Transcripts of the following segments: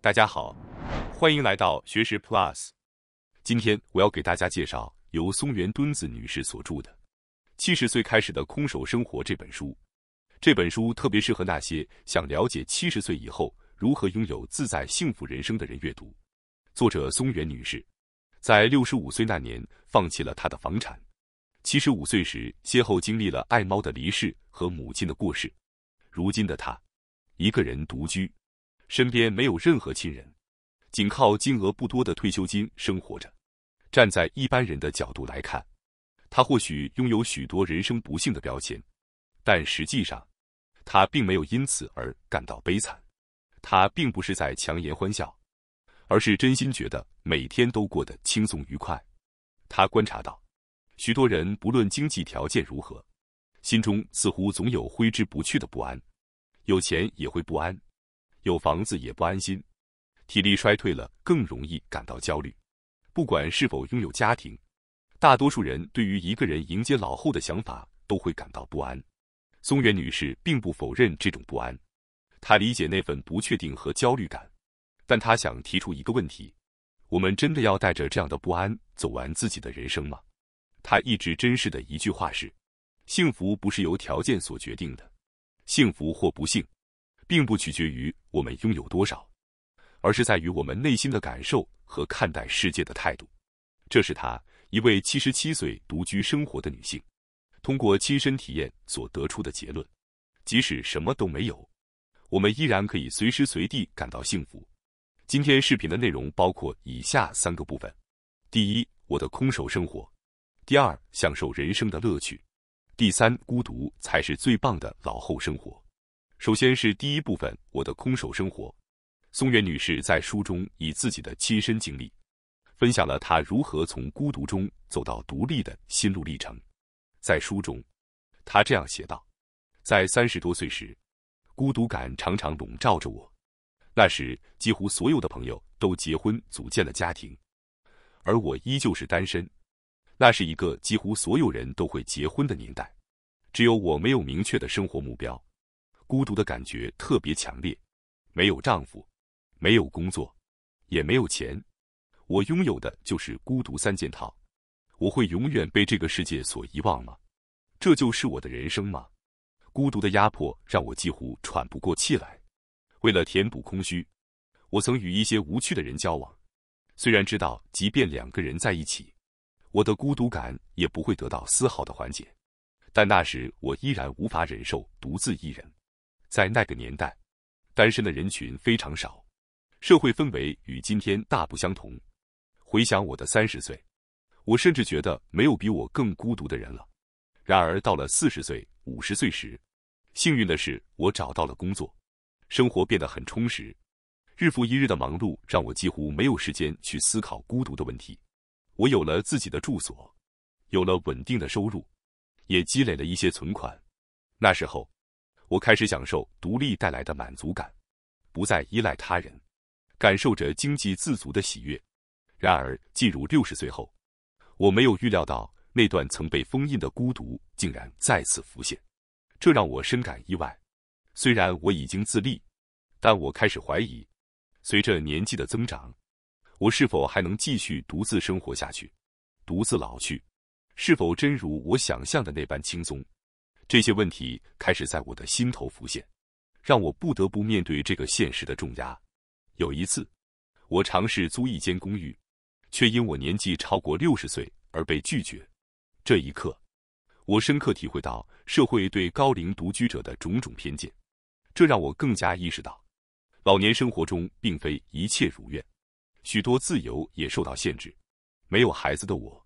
大家好，欢迎来到学识 Plus。今天我要给大家介绍由松原敦子女士所著的《70岁开始的空手生活》这本书。这本书特别适合那些想了解70岁以后如何拥有自在幸福人生的人阅读。作者松原女士在65岁那年放弃了她的房产，75岁时先后经历了爱猫的离世和母亲的过世。如今的她一个人独居，身边没有任何亲人，仅靠金额不多的退休金生活着。站在一般人的角度来看，他或许拥有许多人生不幸的标签，但实际上他并没有因此而感到悲惨。他并不是在强颜欢笑，而是真心觉得每天都过得轻松愉快。他观察到，许多人不论经济条件如何，心中似乎总有挥之不去的不安。有钱也会不安，有房子也不安心，体力衰退了更容易感到焦虑。不管是否拥有家庭，大多数人对于一个人迎接老后的想法都会感到不安。松原女士并不否认这种不安，她理解那份不确定和焦虑感，但她想提出一个问题：我们真的要带着这样的不安走完自己的人生吗？她一直珍视的一句话是：幸福不是由条件所决定的，幸福或不幸并不取决于我们拥有多少，而是在于我们内心的感受和看待世界的态度。这是她，一位77岁独居生活的女性，通过亲身体验所得出的结论。即使什么都没有，我们依然可以随时随地感到幸福。今天视频的内容包括以下3个部分：第一，我的空手生活；第二，享受人生的乐趣；第三，孤独才是最棒的老后生活。首先是第一部分，我的空手生活。松原女士在书中以自己的亲身经历，分享了她如何从孤独中走到独立的心路历程。在书中，她这样写道：在30多岁时，孤独感常常笼罩着我。那时，几乎所有的朋友都结婚组建了家庭，而我依旧是单身。那是一个几乎所有人都会结婚的年代，只有我没有明确的生活目标。孤独的感觉特别强烈，没有丈夫，没有工作，也没有钱，我拥有的就是孤独3件套。我会永远被这个世界所遗忘吗？这就是我的人生吗？孤独的压迫让我几乎喘不过气来。为了填补空虚，我曾与一些无趣的人交往。虽然知道即便2个人在一起，我的孤独感也不会得到丝毫的缓解，但那时我依然无法忍受独自一人。在那个年代，单身的人群非常少，社会氛围与今天大不相同。回想我的30岁，我甚至觉得没有比我更孤独的人了。然而到了40岁、50岁时，幸运的是我找到了工作，生活变得很充实。日复一日的忙碌让我几乎没有时间去思考孤独的问题。我有了自己的住所，有了稳定的收入，也积累了一些存款。那时候，我开始享受独立带来的满足感，不再依赖他人，感受着经济自足的喜悦。然而进入60岁后，我没有预料到那段曾被封印的孤独竟然再次浮现，这让我深感意外。虽然我已经自立，但我开始怀疑，随着年纪的增长，我是否还能继续独自生活下去，独自老去，是否真如我想象的那般轻松？这些问题开始在我的心头浮现，让我不得不面对这个现实的重压。有一次，我尝试租一间公寓，却因我年纪超过60岁而被拒绝。这一刻，我深刻体会到社会对高龄独居者的种种偏见，这让我更加意识到，老年生活中并非一切如愿，许多自由也受到限制。没有孩子的我，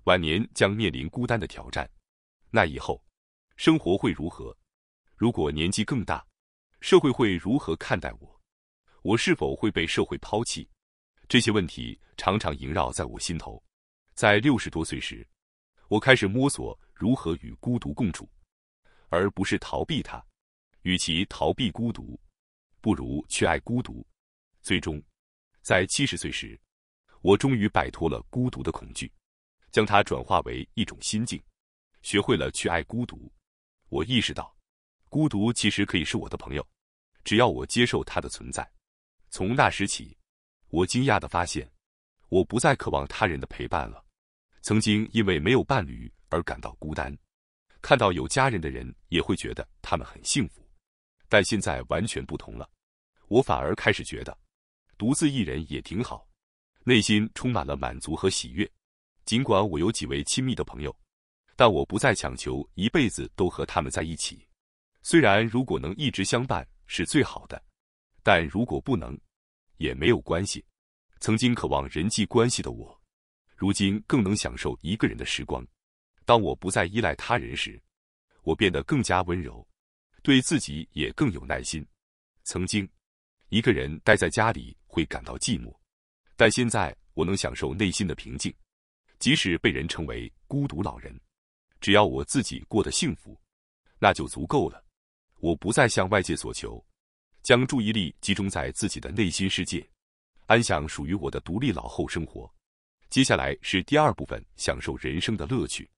晚年将面临孤单的挑战。那以后，生活会如何？如果年纪更大，社会会如何看待我？我是否会被社会抛弃？这些问题常常萦绕在我心头。在60多岁时，我开始摸索如何与孤独共处，而不是逃避它。与其逃避孤独，不如去爱孤独。最终，在70岁时，我终于摆脱了孤独的恐惧，将它转化为一种心境，学会了去爱孤独。我意识到，孤独其实可以是我的朋友，只要我接受它的存在。从那时起，我惊讶地发现，我不再渴望他人的陪伴了。曾经因为没有伴侣而感到孤单，看到有家人的人也会觉得他们很幸福。但现在完全不同了，我反而开始觉得，独自一人也挺好，内心充满了满足和喜悦。尽管我有几位亲密的朋友，但我不再强求一辈子都和他们在一起。虽然如果能一直相伴是最好的，但如果不能，也没有关系。曾经渴望人际关系的我，如今更能享受一个人的时光。当我不再依赖他人时，我变得更加温柔，对自己也更有耐心。曾经，一个人待在家里会感到寂寞，但现在我能享受内心的平静，即使被人称为孤独老人，只要我自己过得幸福，那就足够了。我不再向外界所求，将注意力集中在自己的内心世界，安享属于我的独立老后生活。接下来是第二部分，享受人生的乐趣。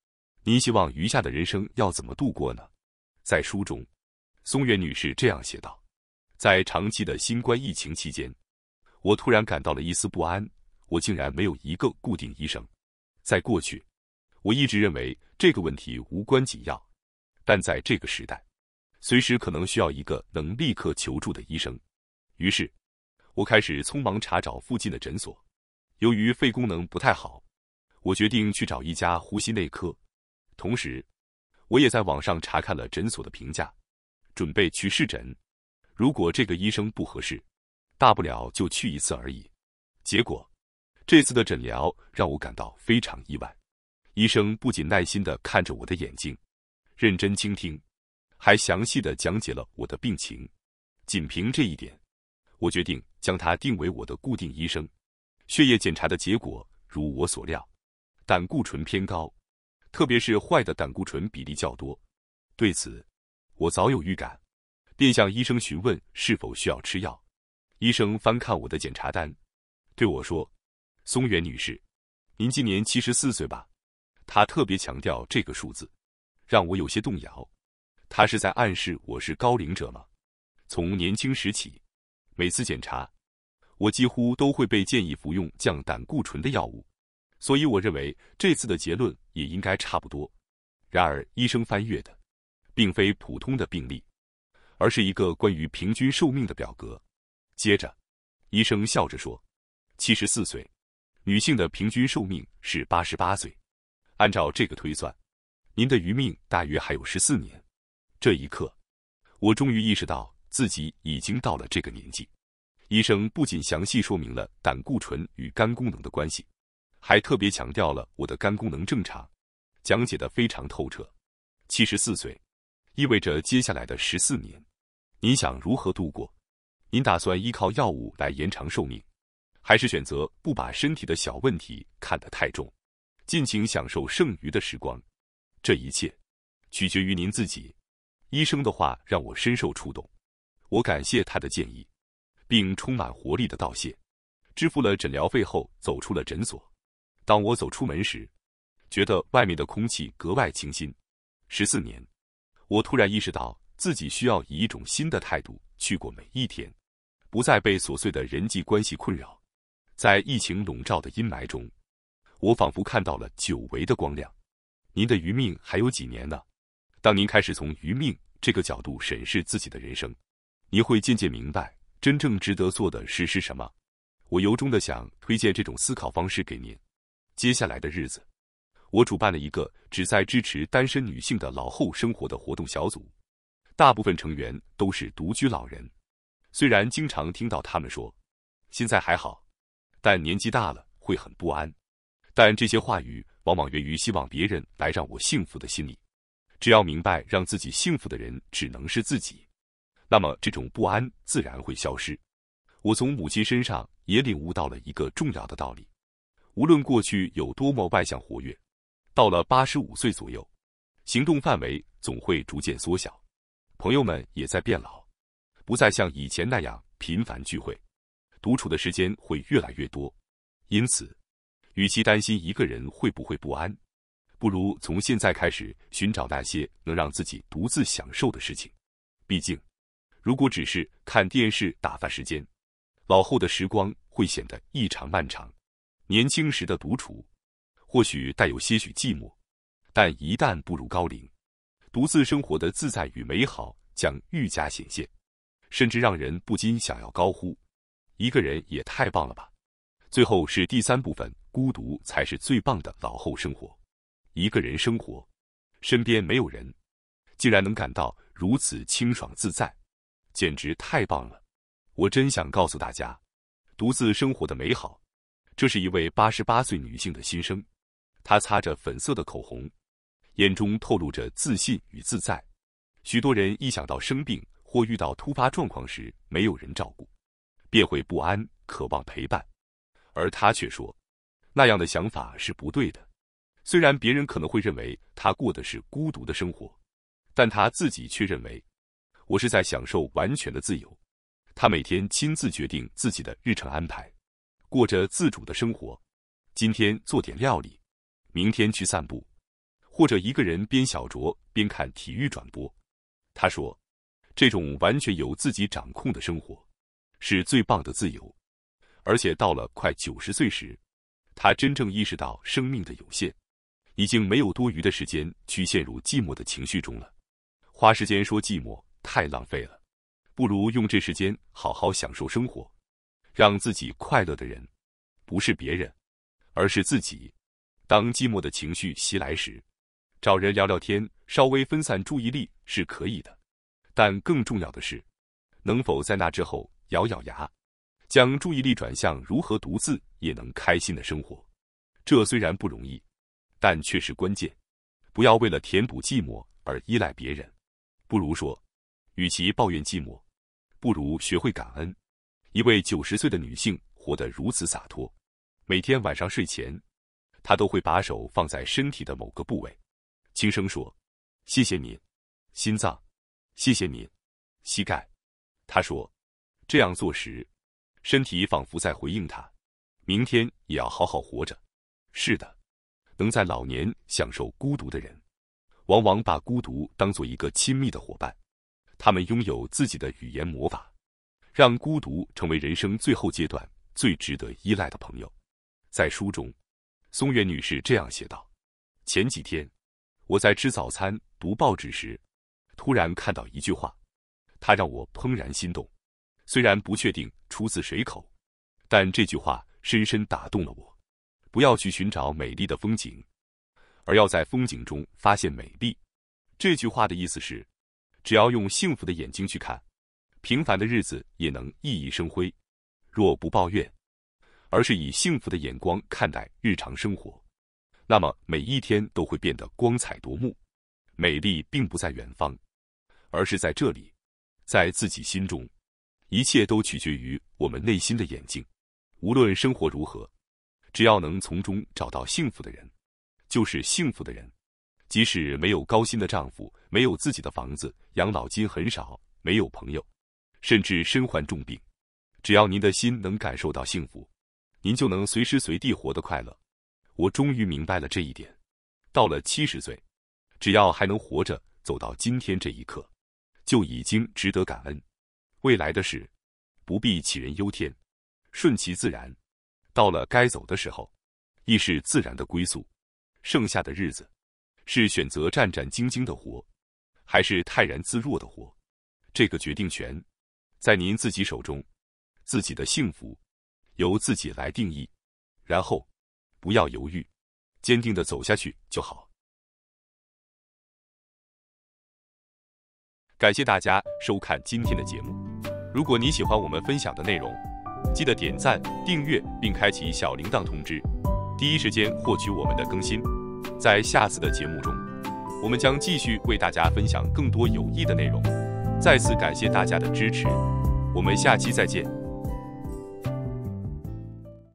您希望余下的人生要怎么度过呢？在书中，松原女士这样写道：在长期的新冠疫情期间，我突然感到了一丝不安，我竟然没有一个固定医生。在过去，我一直认为这个问题无关紧要，但在这个时代，随时可能需要一个能立刻求助的医生。于是，我开始匆忙查找附近的诊所。由于肺功能不太好，我决定去找一家呼吸内科。同时，我也在网上查看了诊所的评价，准备去试诊。如果这个医生不合适，大不了就去一次而已。结果，这次的诊疗让我感到非常意外。医生不仅耐心地看着我的眼睛，认真倾听，还详细地讲解了我的病情。仅凭这一点，我决定将他定为我的固定医生。血液检查的结果如我所料，胆固醇偏高，特别是坏的胆固醇比例较多。对此，我早有预感，便向医生询问是否需要吃药。医生翻看我的检查单，对我说：“松原女士，您今年74岁吧？”他特别强调这个数字，让我有些动摇。他是在暗示我是高龄者吗？从年轻时起，每次检查，我几乎都会被建议服用降胆固醇的药物，所以我认为这次的结论也应该差不多。然而，医生翻阅的并非普通的病历，而是一个关于平均寿命的表格。接着，医生笑着说：“74岁，女性的平均寿命是88岁。按照这个推算，您的余命大约还有14年。”这一刻，我终于意识到自己已经到了这个年纪。医生不仅详细说明了胆固醇与肝功能的关系，还特别强调了我的肝功能正常，讲解得非常透彻。74岁意味着接下来的14年，您想如何度过？您打算依靠药物来延长寿命，还是选择不把身体的小问题看得太重，尽情享受剩余的时光？这一切取决于您自己。医生的话让我深受触动，我感谢他的建议，并充满活力地道谢。支付了诊疗费后，走出了诊所。当我走出门时，觉得外面的空气格外清新。14年，我突然意识到自己需要以一种新的态度去过每一天，不再被琐碎的人际关系困扰。在疫情笼罩的阴霾中，我仿佛看到了久违的光亮。您的余命还有几年呢？当您开始从余命这个角度审视自己的人生，你会渐渐明白真正值得做的事是什么。我由衷地想推荐这种思考方式给您。接下来的日子，我主办了一个旨在支持单身女性的老后生活的活动小组，大部分成员都是独居老人。虽然经常听到他们说现在还好，但年纪大了会很不安，但这些话语往往源于希望别人来让我幸福的心理。只要明白让自己幸福的人只能是自己，那么这种不安自然会消失。我从母亲身上也领悟到了一个重要的道理：无论过去有多么外向活跃，到了85岁左右，行动范围总会逐渐缩小。朋友们也在变老，不再像以前那样频繁聚会，独处的时间会越来越多。因此，与其担心一个人会不会不安，不如从现在开始寻找那些能让自己独自享受的事情。毕竟，如果只是看电视打发时间，老后的时光会显得异常漫长。年轻时的独处，或许带有些许寂寞，但一旦步入高龄，独自生活的自在与美好将愈加显现，甚至让人不禁想要高呼：一个人也太棒了吧！最后是第3部分，孤独才是最棒的老后生活。一个人生活，身边没有人，竟然能感到如此清爽自在，简直太棒了！我真想告诉大家，独自生活的美好。这是一位88岁女性的心声，她擦着粉色的口红，眼中透露着自信与自在。许多人一想到生病或遇到突发状况时没有人照顾，便会不安，渴望陪伴。而她却说，那样的想法是不对的。虽然别人可能会认为她过的是孤独的生活，但她自己却认为，我是在享受完全的自由。她每天亲自决定自己的日程安排，过着自主的生活。今天做点料理，明天去散步，或者一个人边小酌边看体育转播。她说，这种完全由自己掌控的生活，是最棒的自由。而且到了快90岁时，她真正意识到生命的有限，已经没有多余的时间去陷入寂寞的情绪中了。花时间说寂寞太浪费了，不如用这时间好好享受生活。让自己快乐的人，不是别人，而是自己。当寂寞的情绪袭来时，找人聊聊天，稍微分散注意力是可以的，但更重要的是，能否在那之后咬咬牙，将注意力转向如何独自也能开心的生活。这虽然不容易，但却是关键。不要为了填补寂寞而依赖别人，不如说，与其抱怨寂寞，不如学会感恩。一位90岁的女性活得如此洒脱，每天晚上睡前，她都会把手放在身体的某个部位，轻声说：谢谢你，心脏，谢谢你，膝盖。她说，这样做时，身体仿佛在回应她，明天也要好好活着。是的，能在老年享受孤独的人，往往把孤独当作一个亲密的伙伴，他们拥有自己的语言魔法，让孤独成为人生最后阶段最值得依赖的朋友。在书中，松原女士这样写道：前几天，我在吃早餐读报纸时，突然看到一句话，它让我怦然心动。虽然不确定出自谁口，但这句话深深打动了我。不要去寻找美丽的风景，而要在风景中发现美丽。这句话的意思是，只要用幸福的眼睛去看，平凡的日子也能熠熠生辉。若不抱怨，而是以幸福的眼光看待日常生活，那么每一天都会变得光彩夺目。美丽并不在远方，而是在这里，在自己心中。一切都取决于我们内心的眼睛。无论生活如何，只要能从中找到幸福的人，就是幸福的人。即使没有高薪的丈夫，没有自己的房子，养老金很少，没有朋友，甚至身患重病，只要您的心能感受到幸福，您就能随时随地活得快乐。我终于明白了这一点。到了70岁，只要还能活着走到今天这一刻，就已经值得感恩。未来的事，不必杞人忧天，顺其自然。到了该走的时候，亦是自然的归宿。剩下的日子，是选择战战兢兢的活，还是泰然自若的活？这个决定权在您自己手中。自己的幸福由自己来定义，然后不要犹豫，坚定地走下去就好。感谢大家收看今天的节目。如果你喜欢我们分享的内容，记得点赞、订阅并开启小铃铛通知，第一时间获取我们的更新。在下次的节目中，我们将继续为大家分享更多有益的内容。再次感谢大家的支持，我们下期再见。